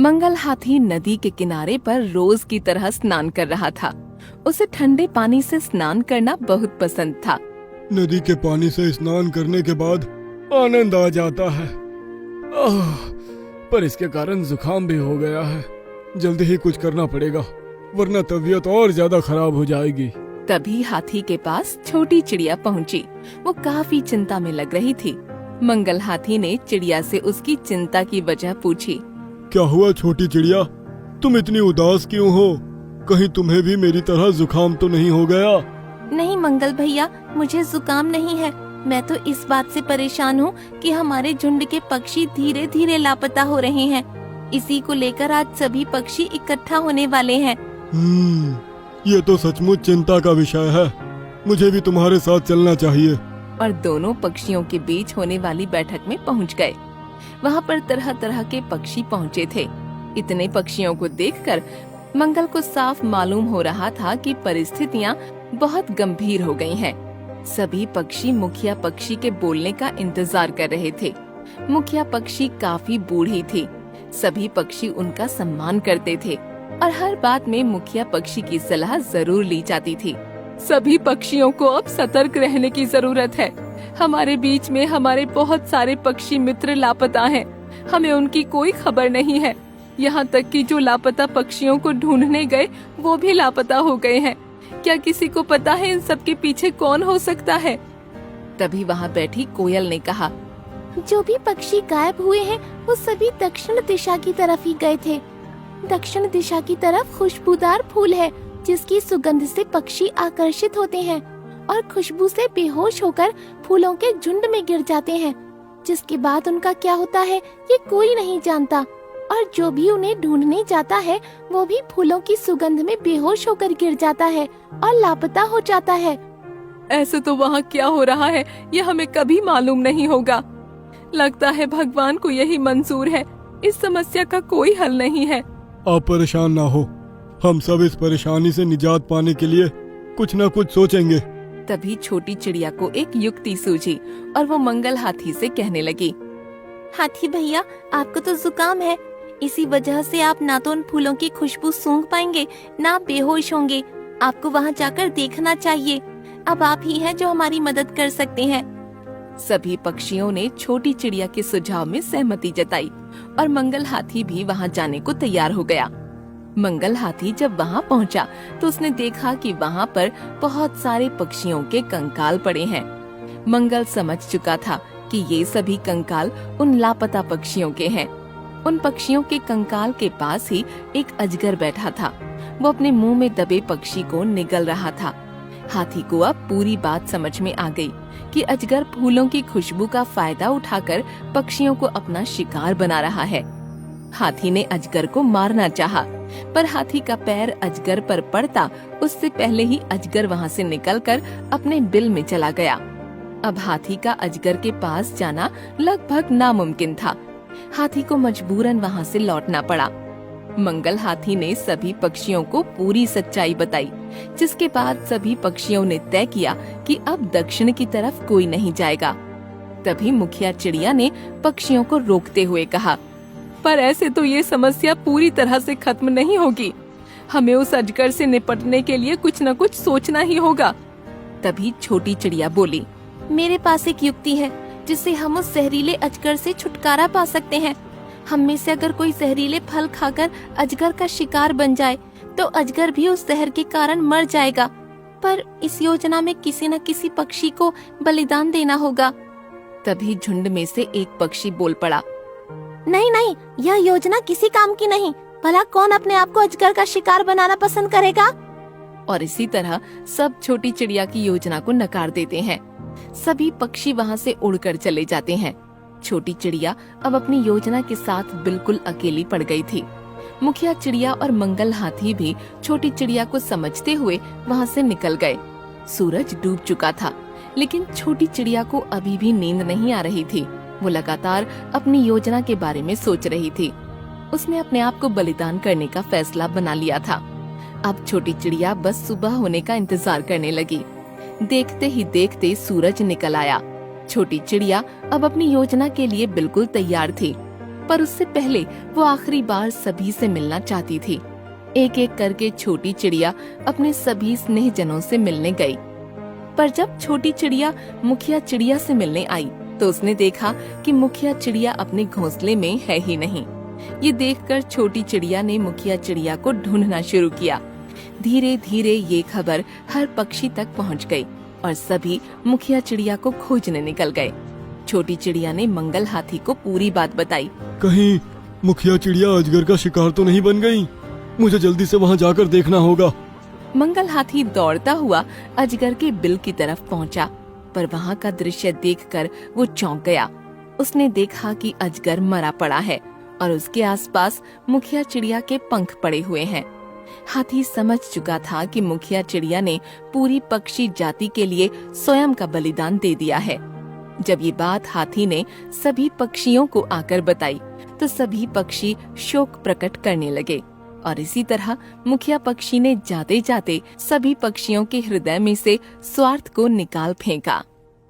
मंगल हाथी नदी के किनारे पर रोज की तरह स्नान कर रहा था। उसे ठंडे पानी से स्नान करना बहुत पसंद था। नदी के पानी से स्नान करने के बाद आनंद आ जाता है। पर इसके कारण जुकाम भी हो गया है। जल्दी ही कुछ करना पड़ेगा, वरना तबीयत और ज्यादा खराब हो जाएगी। तभी हाथी के पास छोटी चिड़िया पहुंची। वो काफी चिंता में लग रही थी। मंगल हाथी ने चिड़िया से उसकी चिंता की वजह पूछी। क्या हुआ छोटी चिड़िया, तुम इतनी उदास क्यों हो? कहीं तुम्हें भी मेरी तरह जुकाम तो नहीं हो गया? नहीं मंगल भैया, मुझे जुकाम नहीं है। मैं तो इस बात से परेशान हूँ कि हमारे झुंड के पक्षी धीरे धीरे लापता हो रहे हैं। इसी को लेकर आज सभी पक्षी इकट्ठा होने वाले हैं। ये तो सचमुच चिंता का विषय है। मुझे भी तुम्हारे साथ चलना चाहिए। और दोनों पक्षियों के बीच होने वाली बैठक में पहुंच गए। वहाँ पर तरह तरह के पक्षी पहुँचे थे। इतने पक्षियों को देखकर मंगल को साफ मालूम हो रहा था कि परिस्थितियाँ बहुत गंभीर हो गई हैं। सभी पक्षी मुखिया पक्षी के बोलने का इंतजार कर रहे थे। मुखिया पक्षी काफी बूढ़ी थी। सभी पक्षी उनका सम्मान करते थे और हर बात में मुखिया पक्षी की सलाह जरूर ली जाती थी। सभी पक्षियों को अब सतर्क रहने की जरूरत है। हमारे बीच में हमारे बहुत सारे पक्षी मित्र लापता हैं। हमें उनकी कोई खबर नहीं है। यहाँ तक कि जो लापता पक्षियों को ढूंढने गए वो भी लापता हो गए हैं। क्या किसी को पता है इन सब के पीछे कौन हो सकता है? तभी वहाँ बैठी कोयल ने कहा, जो भी पक्षी गायब हुए हैं वो सभी दक्षिण दिशा की तरफ ही गए थे। दक्षिण दिशा की तरफ खुशबूदार फूल है, जिसकी सुगंध से पक्षी आकर्षित होते हैं और खुशबू से बेहोश होकर फूलों के झुंड में गिर जाते हैं। जिसके बाद उनका क्या होता है ये कोई नहीं जानता, और जो भी उन्हें ढूंढने जाता है वो भी फूलों की सुगंध में बेहोश होकर गिर जाता है और लापता हो जाता है। ऐसे तो वहाँ क्या हो रहा है ये हमें कभी मालूम नहीं होगा। लगता है भगवान को यही मंजूर है। इस समस्या का कोई हल नहीं है। आप परेशान ना हो, हम सब इस परेशानी से निजात पाने के लिए कुछ न कुछ सोचेंगे। तभी छोटी चिड़िया को एक युक्ति सूझी और वो मंगल हाथी से कहने लगी, हाथी भैया, आपको तो जुकाम है। इसी वजह से आप ना तो उन फूलों की खुशबू सूंघ पाएंगे, ना बेहोश होंगे। आपको वहाँ जाकर देखना चाहिए। अब आप ही हैं जो हमारी मदद कर सकते हैं। सभी पक्षियों ने छोटी चिड़िया के सुझाव में सहमति जताई और मंगल हाथी भी वहाँ जाने को तैयार हो गया। मंगल हाथी जब वहाँ पहुँचा तो उसने देखा कि वहाँ पर बहुत सारे पक्षियों के कंकाल पड़े हैं। मंगल समझ चुका था कि ये सभी कंकाल उन लापता पक्षियों के हैं। उन पक्षियों के कंकाल के पास ही एक अजगर बैठा था। वो अपने मुंह में दबे पक्षी को निगल रहा था। हाथी को अब पूरी बात समझ में आ गई कि अजगर फूलों की खुशबू का फायदा उठाकर पक्षियों को अपना शिकार बना रहा है। हाथी ने अजगर को मारना चाहा, पर हाथी का पैर अजगर पर पड़ता उससे पहले ही अजगर वहाँ से निकलकर अपने बिल में चला गया। अब हाथी का अजगर के पास जाना लगभग नामुमकिन था। हाथी को मजबूरन वहाँ से लौटना पड़ा। मंगल हाथी ने सभी पक्षियों को पूरी सच्चाई बताई, जिसके बाद सभी पक्षियों ने तय किया कि अब दक्षिण की तरफ कोई नहीं जाएगा। तभी मुखिया चिड़िया ने पक्षियों को रोकते हुए कहा, पर ऐसे तो ये समस्या पूरी तरह से खत्म नहीं होगी। हमें उस अजगर से निपटने के लिए कुछ न कुछ सोचना ही होगा। तभी छोटी चिड़िया बोली, मेरे पास एक युक्ति है जिससे हम उस जहरीले अजगर से छुटकारा पा सकते हैं। हम में से अगर कोई जहरीले फल खाकर अजगर का शिकार बन जाए तो अजगर भी उस जहर के कारण मर जाएगा, पर इस योजना में किसी न किसी पक्षी को बलिदान देना होगा। तभी झुंड में से एक पक्षी बोल पड़ा, नहीं नहीं, यह योजना किसी काम की नहीं। भला कौन अपने आप को अजगर का शिकार बनाना पसंद करेगा? और इसी तरह सब छोटी चिड़िया की योजना को नकार देते हैं। सभी पक्षी वहाँ से उड़कर चले जाते हैं। छोटी चिड़िया अब अपनी योजना के साथ बिल्कुल अकेली पड़ गई थी। मुखिया चिड़िया और मंगल हाथी भी छोटी चिड़िया को समझते हुए वहाँ से निकल गए। सूरज डूब चुका था, लेकिन छोटी चिड़िया को अभी भी नींद नहीं आ रही थी। वो लगातार अपनी योजना के बारे में सोच रही थी। उसने अपने आप को बलिदान करने का फैसला बना लिया था। अब छोटी चिड़िया बस सुबह होने का इंतजार करने लगी। देखते ही देखते सूरज निकल आया। छोटी चिड़िया अब अपनी योजना के लिए बिल्कुल तैयार थी। पर उससे पहले वो आखिरी बार सभी से मिलना चाहती थी। एक एक करके छोटी चिड़िया अपने सभी स्नेहजनों से मिलने गई। पर जब छोटी चिड़िया मुखिया चिड़िया से मिलने आई तो उसने देखा कि मुखिया चिड़िया अपने घोंसले में है ही नहीं। ये देखकर छोटी चिड़िया ने मुखिया चिड़िया को ढूंढना शुरू किया। धीरे धीरे ये खबर हर पक्षी तक पहुंच गई और सभी मुखिया चिड़िया को खोजने निकल गए। छोटी चिड़िया ने मंगल हाथी को पूरी बात बताई। कहीं मुखिया चिड़िया अजगर का शिकार तो नहीं बन गई? मुझे जल्दी से वहाँ जाकर देखना होगा। मंगल हाथी दौड़ता हुआ अजगर के बिल की तरफ पहुंचा, पर वहाँ का दृश्य देखकर वो चौंक गया। उसने देखा कि अजगर मरा पड़ा है और उसके आसपास मुखिया चिड़िया के पंख पड़े हुए हैं। हाथी समझ चुका था कि मुखिया चिड़िया ने पूरी पक्षी जाति के लिए स्वयं का बलिदान दे दिया है। जब ये बात हाथी ने सभी पक्षियों को आकर बताई तो सभी पक्षी शोक प्रकट करने लगे और इसी तरह मुखिया पक्षी ने जाते जाते सभी पक्षियों के हृदय में से स्वार्थ को निकाल फेंका।